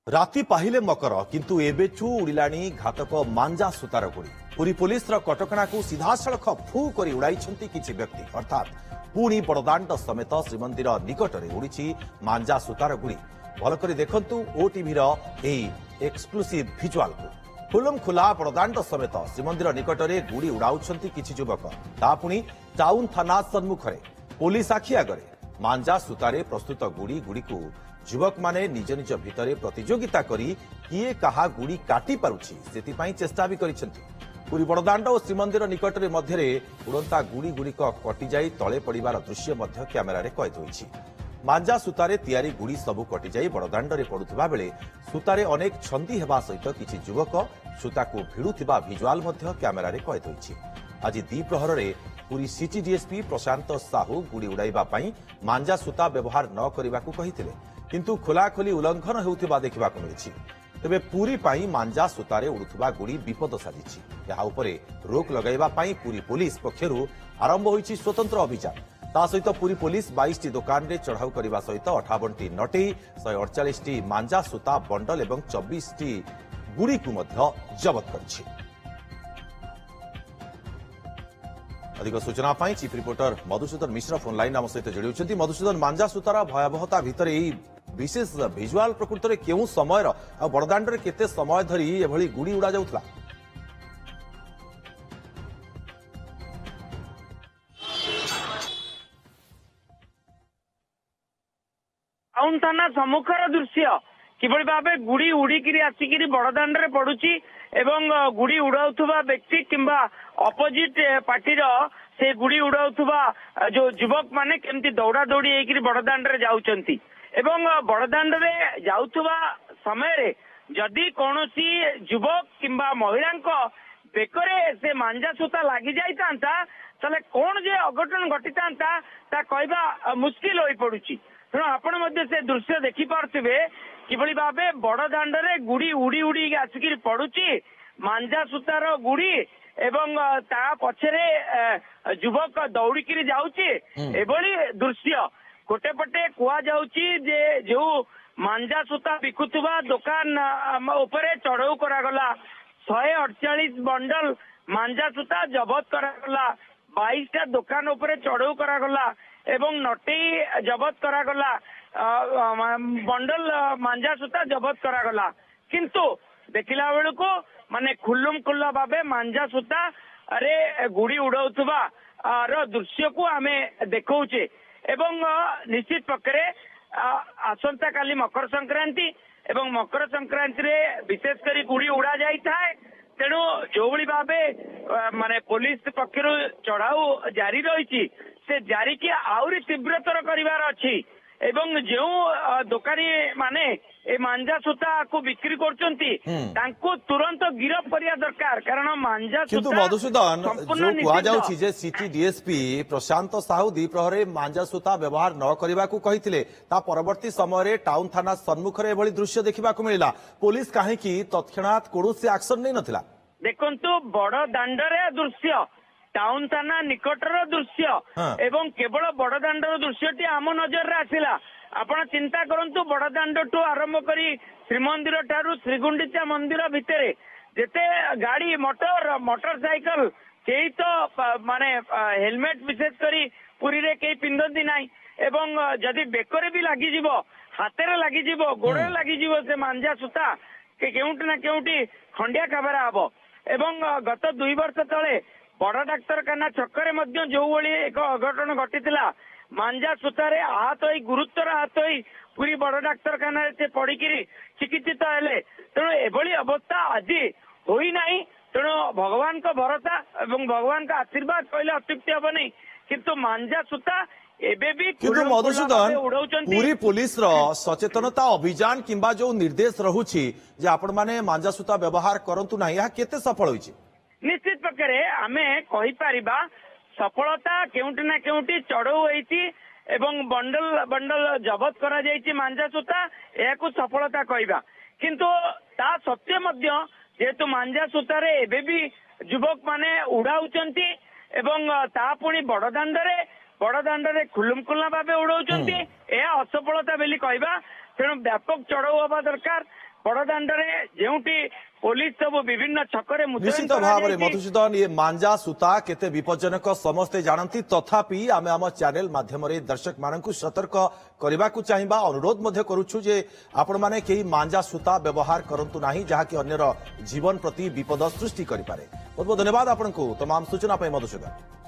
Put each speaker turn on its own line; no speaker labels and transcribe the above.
राति पाहिले मकर किंतु एबेठू उड़िलाणी घातक मांजा सूतार गुड़ी पुरी पुलिस कटकणा को सीधासख फू कर उड़ाई किछि व्यक्ति अर्थात पुणी बड़दाण्ड समेत श्रीमंदिर निकटरे उड़ी मांजा सूतार गुड़ी भलकर देखंतु ओटीवीर एक्सक्लूसिव भिजुआल को खुलम खुला बड़दाण्ड समेत श्रीमंदिर निकटरे गुड़ी उड़ाउछंती किछि युवक ता पुणी टाउन थाना सम्मुखरे पुलिस आखि आगरे मांजा सूतारे प्रस्तुत गुड़ी गुड़ी को युवक माने निज निज भितरे प्रतियोगिता करी किए कहा गुड़ी काटी पारुछि सेतिपाई चेष्टा भी करिसेंती पुरी बड़दाण्ड और श्रीमंदिर निकटरे मध्यरे उड़ंता गुड़ी गुड़िक कटि जाई तळे पड़िबार दृश्य मध्य क्यामेरारे कैद होइछि। मांजा सूतारे तैयारी गुड़ी सबु कटि जाई बड़दाण्डरे पड़ुथिबा बेले सूतारे अनेक छंदी हेबा सहित किछि युवक सूताको भिडुथिबा भिजुआल मध्य क्यामेरारे कैद होइछि। आज द्विप्रहरे पुरी सिटी डीएसपी प्रशांत साहू गुड़ी उड़ाइबा पई मांजा सूता व्यवहार न करिबाकू कहिथिले किंतु खोलाखोली उल्लंघन हेउथिबा देखिबाकू मिलिछि। तेबे पुरी पाई मांजा सूतारे उड़ुथिबा गुड़ी विपद साजिछि। ଏହା ଉପରେ ରୋକ ଲଗାଇବା ପାଇଁ ପୁରୀ ପୋଲିସ ପକ୍ଷରୁ ଆରମ୍ଭ ହୋଇଛି ସ୍ୱତନ୍ତ୍ର ଅଭିଯାନ। ତା ସହିତ ପୁରୀ ପୋଲିସ 22ଟି ଦୋକାନରେ ଚଢ଼ାଉ କରିବା ସହିତ 58ଟି ନଟେଇ 148ଟି ମାଞ୍ଜା ସୂତା ବଣ୍ଡଲ ଏବଂ 24ଟି ଗୁଡ଼ିକୁ ମଧ୍ୟ ଜବତ କରିଛି। अधिक सूचना पाई चीफ रिपोर्टर मधुसूदन मिश्र फोन लाइन आम सहित जोड़ी होती। मधुसूदन मांजा सूतार भयावहता भितर विशेष भिजुआल प्रकृत में केउ समय बड़दाण्ड में केते समय धरी एभली गुड़ी उड़ा जाउथला?
टाउन थाना सम्मुखर दृश्य किभଳି भाबे गुड़ी उड़ीकिरी आसिकिरी बड़दाण्ड रे पड़ुची एवं गुड़ी उड़ाउथुबा व्यक्ति किंबा अपोजिट पार्टीर से गुड़ी उड़ाउथुबा जो युवक माने केमती दौड़ा दौड़ी हेकिरी बड़दाण्ड रे जाउचंती एवं बड़दाण्ड रे जाउथुबा समय रे जदि कोनोसी युवक किंबा महिलांक बेकरे से मांजा सूता लागि जाइतांता तले कोन जे अघटन घटितांता ता कहबा मुश्किल होई पड़ुची। तेणु आपण मध्य से दृश्य देखि पारथिबे किभଳି भाबे बड़दाण्ड रे गुड़ी उड़ी उड़ी आसिकिरी पड़ुची मांजा सूतार गुड़ी एवं ता पछरे युवक दौड़िकिरी जाउची एभली दृश्य गोटे पटे कुआ जाउची जे जो मांजा सूता बिकुथुबा दुकान उपरे चढ़ाऊ करागला 148 बंडल मांजा सूता जबत करागला 22टा दुकान उपरे चढ़ाऊ करागला एवं नटेई जबत करागला बंडल मांजा सूता जबत करागला किंतु देखिला बेलको माने खुल्लुम खुल्ला भाबे मांजा सूता अरे गुड़ी उड़ाउथुबा रो दृश्य को आमे देखौचे एवं निश्चित पक्षरे आसंता काली मकर संक्रांति एवं मकर संक्रांति रे विशेष करी गुड़ी उड़ा जाई थाए। तेणु जो भली भाबे माने पुलिस पक्षरु चढ़ाऊ जारी रही से जारी की आउरी तीव्रतर करिवार अछि एवं जो दुकानी माने ए मांजा सूता को बिक्री करचंती तांको तुरंत गिरफ करिया दरकार कारण मांजा सूता
किंतु मधुसूदन जो कुआ जाउछि जे सिटी डीएसपी प्रशांत साहू द्विप्रहरे मांजा सूता व्यवहार न करिबाकू कहिथिले ता परवर्ती समय रे टाउन थाना सम्मुखरे एभली दृश्य देखिबाकू मिलिला पुलिस काहेकि तत्क्षणात कोनोसी एक्शन नै नथिला?
देखंतु बड़ दाण्डरे दृश्य टाउन थाना निकटर दृश्य एवं केवल बड़दाण्डर दृश्यटी आम नजर रे आसिला। आपण चिंता करंतु बड़दाण्ड टू आरंभ करी श्रीमंदिर ठारू श्रीगुंडीचा मंदिर भितरे जेते गाड़ी मोटरसाइकल केही तो माने हेलमेट विशेष करी पुरी रे केही पिंदंती नाही एवं जदि बेकरे भी लागि जिवो हातेरे लागि जिवो गोड़े लागि जिवो से मांजा सूता के केउंटी ना केउंटी खंडिया काबरा हबो एवं गत 2 वर्ष तळे बड़ डाक्तरखाना छकरे मध्य जो भली एक अघटन घटिथिला मांजा सूतारे आहत होई गुरुतर आहत होई पूरी बड़ डाक्तरखाना से पड़िकिरी चिकित्सित हेले। तेणु एभली अवस्था आज होई नाही। तेणु भगवान को भरोसा एवं भगवान का आशीर्वाद कहले अत्युक्ति हब नहीं किंतु मांजा सूता एबे भी
किंतु मधुसूदन पूरी पुलिस रो सचेतनता अभियान किंबा जो निर्देश रहुछि जे आपण माने मांजा सूता व्यवहार करंतु नाही या केते सफल होइछि? निश्चित
पक्षरे आमे कहि परिबा सफलता केउंटी ना केउंटी चढ़ऊ होइछि एवं बंडल बंडल जबत करा जाइछि मांजा सूता एहाकू सफलता कहबा किंतु ता सत्य मध्य जेतु मांजा सूतारे एबे भी युवक माने उड़ाउचंती एवं ता पुणी बड़दाण्ड रे खुल्लुम खुल्ला भाबे उड़ाउचंती ए असफलता बेली कहबा ତେଣୁ ବ୍ୟାପକ ଚଢଉ ହବା ଦରକାର। ବଡଦାଣ୍ଡରେ ଯେଉଁଠି ପୋଲିସ ସବୁ ବିଭିନ୍ନ ଛକରେ ମୁତୟନ
ନିଶ୍ଚିତ ଭାବରେ
କରାଯାଇଛି।
ମଧୁସୂଦନ ଏ ମାଞ୍ଜା ସୂତା କେତେ ବିପଜ୍ଜନକ ସମସ୍ତେ ଜାଣନ୍ତି, ତଥାପି ଆମେ ଆମ ଚ୍ୟାନେଲ ମାଧ୍ୟମରେ ଦର୍ଶକ ମାନଙ୍କୁ ସତର୍କ କରିବାକୁ ଚାହିଁବା ଅନୁରୋଧ ମଧ୍ୟ କରୁଛୁ ଯେ ଆପଣମାନେ କେହି ମାଞ୍ଜା ସୂତା ବ୍ୟବହାର କରନ୍ତୁ ନାହିଁ, ଯାହାକି ଅନ୍ୟର ଜୀବନ ପ୍ରତି ବିପଦ ସୃଷ୍ଟି କରିପାରେ। ବହୁତ ବହୁତ ଧନ୍ୟବାଦ ଆପଣଙ୍କୁ ତମାମ ସୂଚନା ପାଇଁ ମଧୁସୂଦନ।